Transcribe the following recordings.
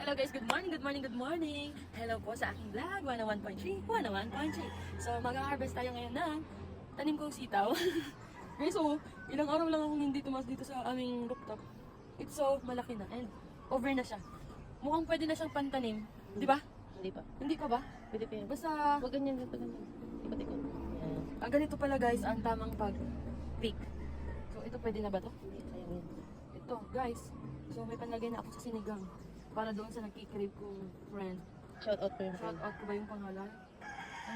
Hello guys, good morning, good morning, good morning. Hello po sa aking vlog, 101.3, 101.3. So mag-harvest tayo ngayon ng tanim kong sitaw. Guys, so ilang araw lang akong hindi tumas dito sa aming rooftop. It's so malaki na and over na siya. Mukhang pwede na siyang pantanim, di ba? Hindi pa. Hindi pa ba? Pwede pa yan. Basta, Huwag ganyan, ganyan. Ikot-ikot. Yan. ganito pala guys ang tamang pag-pick. So ito pwede na ba to? Hindi, sayang yan. Ito guys, so may panlagay na ako sa sinigang. Para doon sa nagkikrib kong friend. Shout out ko yung Shout friend. out ko ba yung pangalan?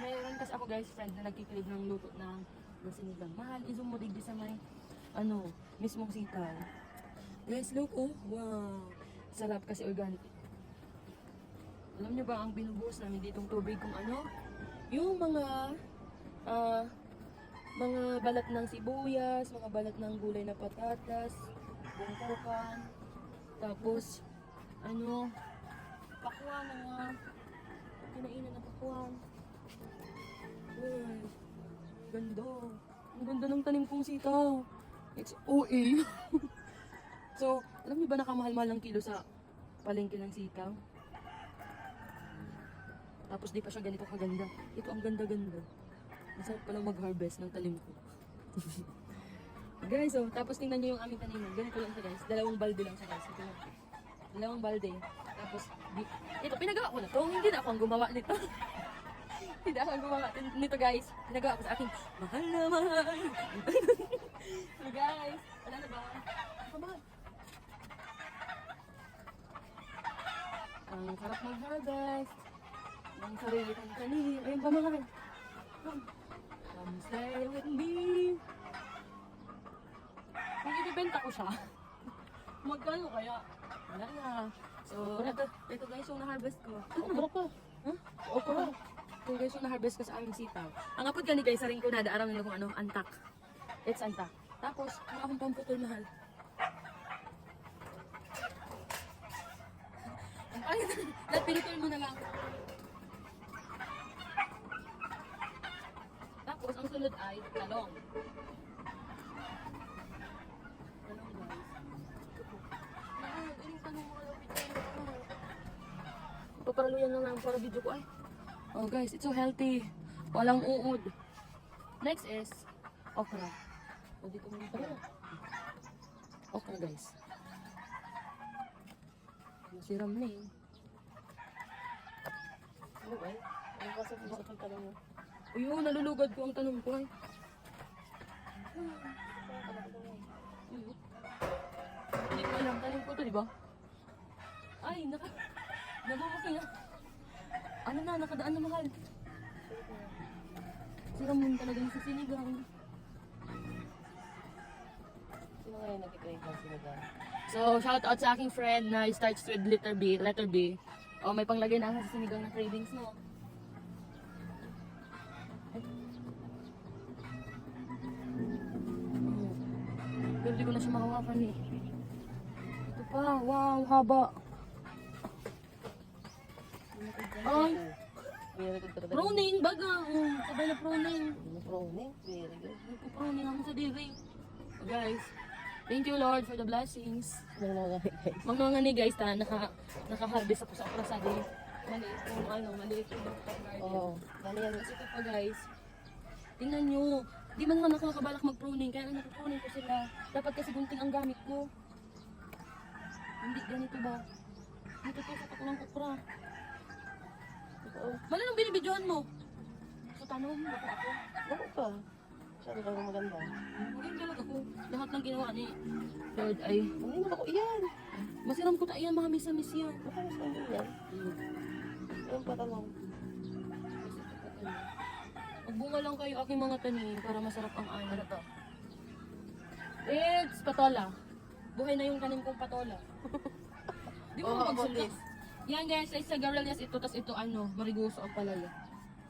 Mayroon kasi ako guys, friend na nagkikrib ng luto ng sinigang. Mahal, isang mo digdi sa may, mismong sitaw. Guys, look, oh, wow. Sarap kasi organic. Alam niyo ba ang binubuhos namin ditong tubig kung ano? Yung mga balat ng sibuyas, mga balat ng gulay na patatas, bungkukan, tapos, pakwan, mga kinainan na pakwan. Uy, ganda. Ang ganda ng tanim kong sitaw. It's OA. So, alam niyo ba nakamahal-mahal ng kilo sa palengke ng sitaw? Tapos di pa siya ganito kaganda. Ito ang ganda-ganda. Masarap palang mag-harvest ng talim ko. Guys, so, tapos tingnan niyo yung aming taniman. Ganito lang siya guys. Dalawang balde lang siya guys. Ito lang. Dalawang balde. Tapos, ito, pinagawa ko na to. Hindi na ako ang gumawa nito. Hindi ako ang gumawa nito guys. Pinagawa ko sa aking mahal na mahal. So guys, wala na ba? Pamahal. Ang sarap mag-harvest. Ang sarili kong tanim. Ayun pa mahal. Come stay with me. Kung ibibenta ko siya, magkano kaya? Wala na. So, ito guys yung na-harvest ko. Okra pa. Huh? Okra. Ito guys yung na-harvest ko sa aming sitaw. Ang apod gani guys, sa rin ko nadaaraw nila kung ano, antak. It's antak. Tapos, ano akong pamputol mahal. Ay, dahil pinutol mo na lang. Tapos, ang sunod ay talong. Talong guys. Galing tanong mo lang. Paparaluyan na lang para video ko ay. Oh guys, it's so healthy. Walang uod. Next is okra. O dito mo okra. Okra guys. Masiram na eh. Ano ba? Ano kasi po sa pagtanong mo? Uyun, nalulugad ko ang tanong ko ay. Hindi ko alam, tanong ko to, di ba? Ay, nabumaki na. Ano na, nakadaan na mahal. Siram mo talagang sa sinigang. Sino nga yung nag-crave ng sinigang? So, shout out sa aking friend na starts with letter B. Oh, may panglagay na ako sa sinigang na cravings mo. Pero di ko na siya mahawakan eh. Ito pa, wow, haba. Ay, Very good talaga. pruning, baga. Sabay na pruning. Pruning? Very good. Nagpo-pruning ako sa diri. So guys, thank you Lord for the blessings. Mga guys. Mga ni guys, naka-harvest ako sa okra sa diri. Maliit yung garden. Oo. Dami yan. Tapos ito pa guys, tingnan nyo, di man ako nakakabalak mag-pruning, kaya nag-pruning ko sila. Dapat kasi gunting ang gamit ko. Hindi ganito ba? Dito ako ng okra. Mali nung binibidyohan mo. So tanong mo ako. Ano pa? Siya talaga maganda. Maging talaga ako. Lahat ng ginawa ni Lord ay, Hindi na ako iyan. masiram ko ta iyan, mga miss yan. Baka mas ano yan? Ayun pa tanong. Magbunga lang kayo aking mga tanim para masarap ang ano na to. It's patola. Buhay na yung tanim kong patola. Di mo Oo, magsulis. Yan guys, ay sigarilyas ito, tas ito mariguso ang palaya.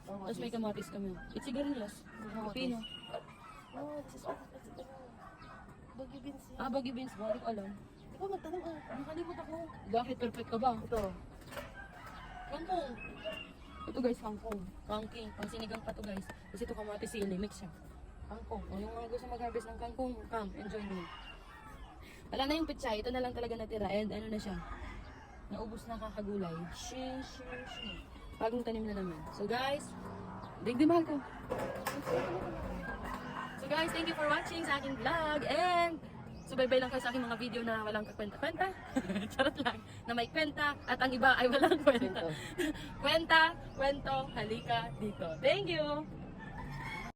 Tapos may kamatis kami. It's sigarilyas. Pino. Oh, this is all. Bagyo beans. Baggy beans ba? Hindi ko alam. Ikaw magtanong ah. Nakalimut ako. Bakit perfect ka ba? Ito. Kangkong. Ito guys, kangkong. Kangking. Pangsinigang pa to guys. Kasi ito kamatis sili. Mix siya. Kangkong. O yung mga gusto mag-harvest ng kangkong, come, enjoy me. Wala na yung pichay. Ito na lang talaga natira. And ano na siya. naubos na kakagulay. Bagong tanim na naman. So guys, digdi mahal ko. So guys, thank you for watching sa aking vlog and subaybay lang kayo sa aking mga video na walang kakwenta-kwenta. Charot lang. Na may kwenta at ang iba ay walang kwenta. Kwenta, kwento, halika dito. Thank you!